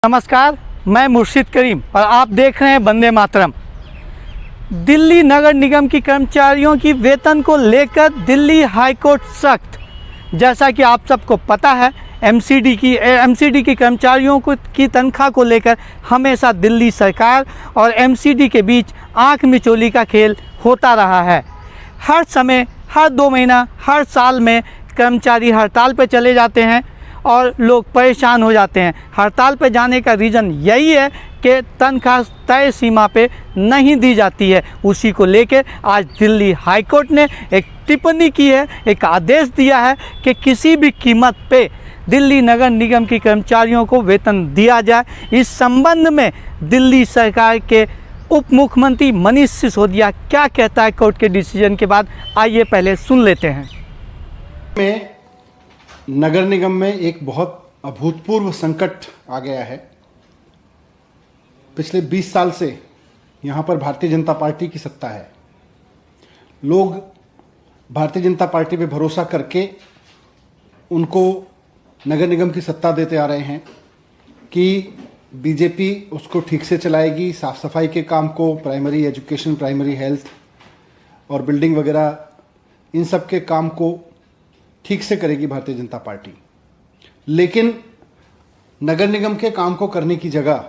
नमस्कार, मैं मुर्शिद करीम और आप देख रहे हैं वंदे मातरम। दिल्ली नगर निगम की कर्मचारियों की वेतन को लेकर दिल्ली हाई कोर्ट सख्त। जैसा कि आप सबको पता है, एमसीडी की कर्मचारियों की तनख्वाह को लेकर हमेशा दिल्ली सरकार और एमसीडी के बीच आंख मिचौली का खेल होता रहा है। हर समय, हर 2 महीना, हर साल में कर्मचारी हड़ताल पर चले जाते हैं और लोग परेशान हो जाते हैं। हड़ताल पर जाने का रीज़न यही है कि तनख्वाह तय सीमा पे नहीं दी जाती है। उसी को लेकर आज दिल्ली हाई कोर्ट ने एक टिप्पणी की है, एक आदेश दिया है कि किसी भी कीमत पे दिल्ली नगर निगम के कर्मचारियों को वेतन दिया जाए। इस संबंध में दिल्ली सरकार के उप मुख्यमंत्री मनीष सिसोदिया क्या कहता है कोर्ट के डिसीजन के बाद, आइए पहले सुन लेते हैं। नगर निगम में एक बहुत अभूतपूर्व संकट आ गया है। पिछले 20 साल से यहाँ पर भारतीय जनता पार्टी की सत्ता है। लोग भारतीय जनता पार्टी पे भरोसा करके उनको नगर निगम की सत्ता देते आ रहे हैं कि बीजेपी उसको ठीक से चलाएगी, साफ सफाई के काम को, प्राइमरी एजुकेशन, प्राइमरी हेल्थ और बिल्डिंग वगैरह, इन सब के काम को ठीक से करेगी भारतीय जनता पार्टी। लेकिन नगर निगम के काम को करने की जगह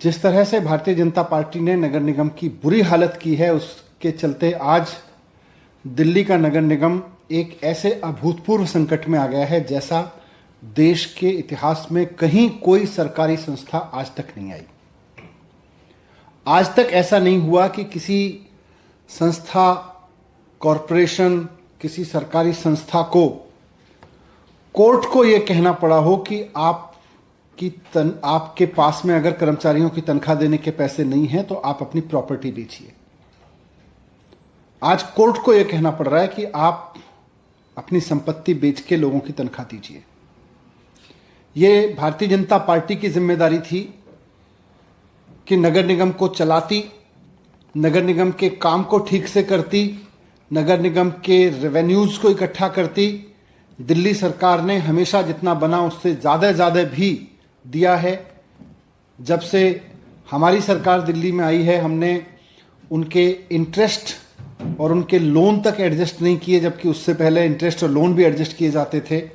जिस तरह से भारतीय जनता पार्टी ने नगर निगम की बुरी हालत की है, उसके चलते आज दिल्ली का नगर निगम एक ऐसे अभूतपूर्व संकट में आ गया है जैसा देश के इतिहास में कहीं कोई सरकारी संस्था आज तक नहीं आई। आज तक ऐसा नहीं हुआ कि किसी संस्था, कॉरपोरेशन, किसी सरकारी संस्था को कोर्ट को यह कहना पड़ा हो कि आपके पास में अगर कर्मचारियों की तनख्वाह देने के पैसे नहीं हैं तो आप अपनी प्रॉपर्टी बेचिए। आज कोर्ट को यह कहना पड़ रहा है कि आप अपनी संपत्ति बेच के लोगों की तनख्वाह दीजिए। यह भारतीय जनता पार्टी की जिम्मेदारी थी कि नगर निगम को चलाती, नगर निगम के काम को ठीक से करती, नगर निगम के रेवेन्यूज को इकट्ठा करती। दिल्ली सरकार ने हमेशा जितना बना उससे ज़्यादा भी दिया है। जब से हमारी सरकार दिल्ली में आई है, हमने उनके इंटरेस्ट और उनके लोन तक एडजस्ट नहीं किए, जबकि उससे पहले इंटरेस्ट और लोन भी एडजस्ट किए जाते थे।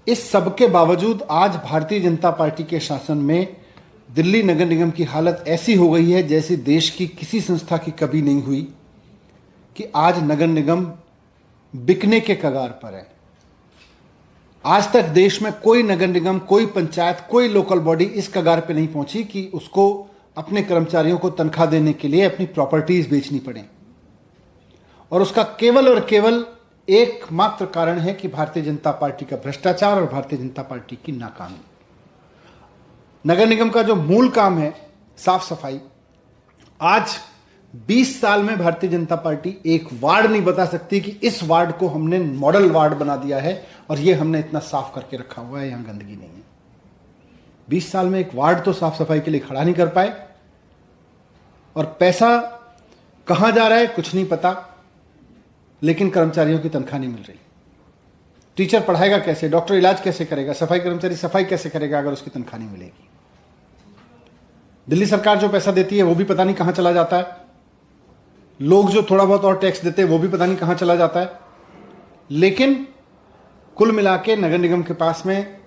इस सब के बावजूद आज भारतीय जनता पार्टी के शासन में दिल्ली नगर निगम की हालत ऐसी हो गई है जैसी देश की किसी संस्था की कभी नहीं हुई, कि आज नगर निगम बिकने के कगार पर है। आज तक देश में कोई नगर निगम, कोई पंचायत, कोई लोकल बॉडी इस कगार पे नहीं पहुंची कि उसको अपने कर्मचारियों को तनख्वाह देने के लिए अपनी प्रॉपर्टीज बेचनी पड़े। और उसका केवल और केवल एकमात्र कारण है कि भारतीय जनता पार्टी का भ्रष्टाचार और भारतीय जनता पार्टी की नाकामी। नगर निगम का जो मूल काम है, साफ सफाई, आज 20 साल में भारतीय जनता पार्टी एक वार्ड नहीं बता सकती कि इस वार्ड को हमने मॉडल वार्ड बना दिया है और ये हमने इतना साफ करके रखा हुआ है, यहां गंदगी नहीं है। 20 साल में एक वार्ड तो साफ सफाई के लिए खड़ा नहीं कर पाए। और पैसा कहां जा रहा है कुछ नहीं पता, लेकिन कर्मचारियों की तनख्वाह नहीं मिल रही। टीचर पढ़ाएगा कैसे, डॉक्टर इलाज कैसे करेगा, सफाई कर्मचारी सफाई कैसे करेगा अगर उसकी तनख्वाह नहीं मिलेगी। दिल्ली सरकार जो पैसा देती है वो भी पता नहीं कहां चला जाता है। लोग जो थोड़ा बहुत और टैक्स देते हैं वो भी पता नहीं कहां चला जाता है। लेकिन कुल मिला के नगर निगम के पास में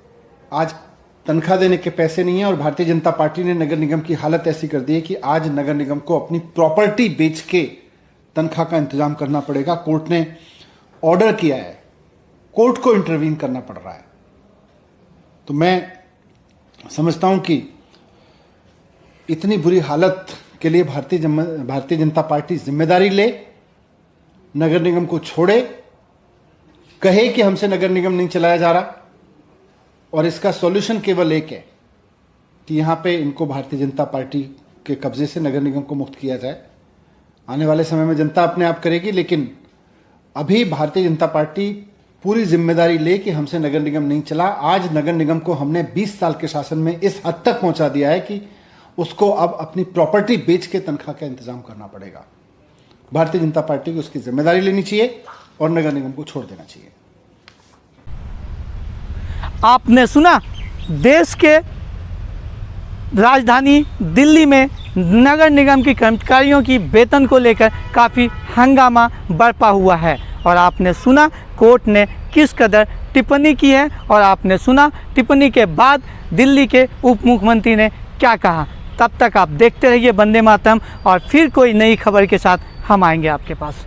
आज तनख्वाह देने के पैसे नहीं है और भारतीय जनता पार्टी ने नगर निगम की हालत ऐसी कर दी है कि आज नगर निगम को अपनी प्रॉपर्टी बेच के तनख्वाह का इंतजाम करना पड़ेगा। कोर्ट ने ऑर्डर किया है, कोर्ट को इंटरवीन करना पड़ रहा है। तो मैं समझता हूं कि इतनी बुरी हालत के लिए भारतीय जनता पार्टी जिम्मेदारी ले, नगर निगम को छोड़े, कहे कि हमसे नगर निगम नहीं चलाया जा रहा और इसका सॉल्यूशन केवल एक है कि यहां पे इनको भारतीय जनता पार्टी के कब्जे से नगर निगम को मुक्त किया जाए। आने वाले समय में जनता अपने आप करेगी, लेकिन अभी भारतीय जनता पार्टी पूरी जिम्मेदारी ले कि हमसे नगर निगम नहीं चला। आज नगर निगम को हमने 20 साल के शासन में इस हद तक पहुंचा दिया है कि उसको अब अपनी प्रॉपर्टी बेच के तनख्वाह का इंतजाम करना पड़ेगा। भारतीय जनता पार्टी को उसकी जिम्मेदारी लेनी चाहिए और नगर निगम को छोड़ देना चाहिए। आपने सुना देश के राजधानी दिल्ली में नगर निगम के कर्मचारियों की वेतन को लेकर काफ़ी हंगामा बरपा हुआ है और आपने सुना कोर्ट ने किस कदर टिप्पणी की है और आपने सुना टिप्पणी के बाद दिल्ली के उप मुख्यमंत्री ने क्या कहा। तब तक आप देखते रहिए वंदे मातरम और फिर कोई नई खबर के साथ हम आएंगे आपके पास।